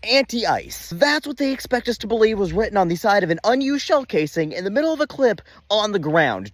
anti-ice. That's what they expect us to believe was written on the side of an unused shell casing in the middle of a clip on the ground.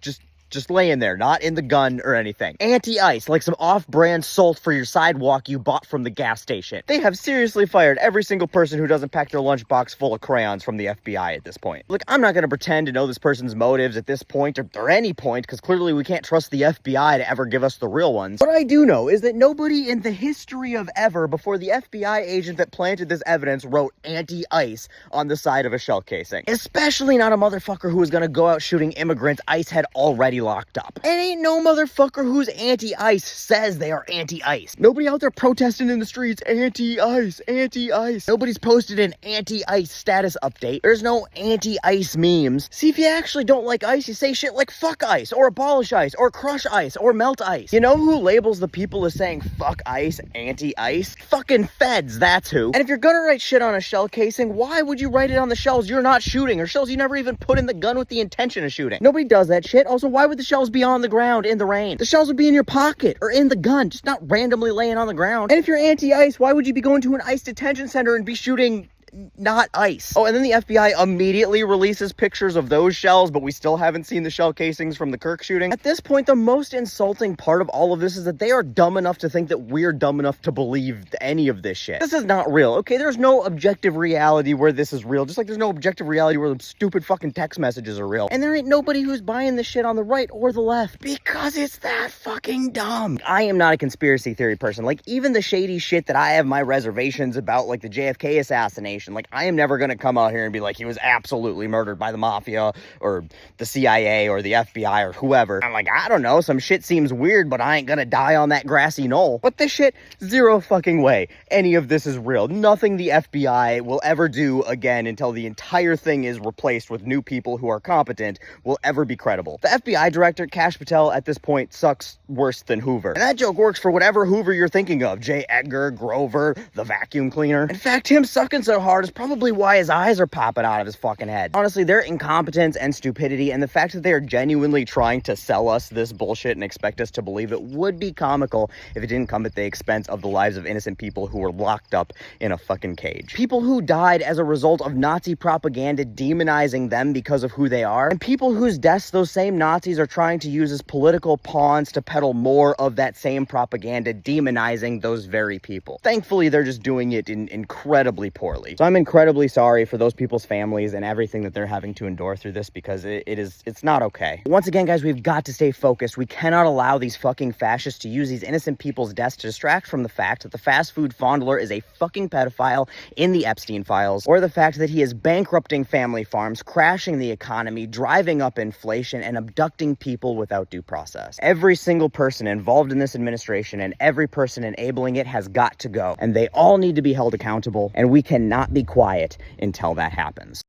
Just laying there, not in the gun or anything. Anti-ice, like some off-brand salt for your sidewalk you bought from the gas station. They have seriously fired every single person who doesn't pack their lunchbox full of crayons from the FBI at this point. Look, I'm not gonna pretend to know this person's motives at this point, or any point, because clearly we can't trust the FBI to ever give us the real ones. What I do know is that nobody in the history of ever before the FBI agent that planted this evidence wrote anti-ice on the side of a shell casing. Especially not a motherfucker who is gonna go out shooting immigrants ICE had already locked up. And ain't no motherfucker who's anti-ice says they are anti-ice. Nobody out there protesting in the streets, anti-ice, anti-ice. Nobody's posted an anti-ice status update. There's no anti-ice memes. See, if you actually don't like ice, you say shit like fuck ice, or abolish ice, or crush ice, or melt ice. You know who labels the people as saying fuck ice, anti-ice? Fucking feds, that's who. And if you're gonna write shit on a shell casing, why would you write it on the shells you're not shooting, or shells you never even put in the gun with the intention of shooting? Nobody does that shit. Also, why would the shells be on the ground in the rain? The shells would be in your pocket or in the gun, just not randomly laying on the ground. And if you're anti-ice, why would you be going to an ICE detention center and be shooting not ice? Oh, and then the FBI immediately releases pictures of those shells, but we still haven't seen the shell casings from the Kirk shooting. At this point, the most insulting part of all of this is that they are dumb enough to think that we're dumb enough to believe any of this shit. This is not real, okay? There's no objective reality where this is real, just like there's no objective reality where the stupid fucking text messages are real. And there ain't nobody who's buying this shit on the right or the left, because it's that fucking dumb. I am not a conspiracy theory person. Like, even the shady shit that I have my reservations about, like the JFK assassination, like, I am never gonna come out here and be like, he was absolutely murdered by the mafia or the CIA or the FBI or whoever. I'm like, I don't know, some shit seems weird, but I ain't gonna die on that grassy knoll. But this shit, zero fucking way any of this is real. Nothing the FBI will ever do again until the entire thing is replaced with new people who are competent will ever be credible. The FBI director, Kash Patel, at this point sucks worse than Hoover. And that joke works for whatever Hoover you're thinking of. J. Edgar, Grover, the vacuum cleaner. In fact, him sucking so hard is probably why his eyes are popping out of his fucking head. Honestly, their incompetence and stupidity and the fact that they are genuinely trying to sell us this bullshit and expect us to believe it would be comical if it didn't come at the expense of the lives of innocent people who were locked up in a fucking cage. People who died as a result of Nazi propaganda demonizing them because of who they are, and people whose deaths those same Nazis are trying to use as political pawns to peddle more of that same propaganda demonizing those very people. Thankfully, they're just doing it incredibly poorly. So I'm incredibly sorry for those people's families and everything that they're having to endure through this, because it's not okay. Once again, guys, we've got to stay focused. We cannot allow these fucking fascists to use these innocent people's deaths to distract from the fact that the fast food fondler is a fucking pedophile in the Epstein files, or the fact that he is bankrupting family farms, crashing the economy, driving up inflation, and abducting people without due process. Every single person involved in this administration and every person enabling it has got to go, and they all need to be held accountable, and we cannot be quiet until that happens.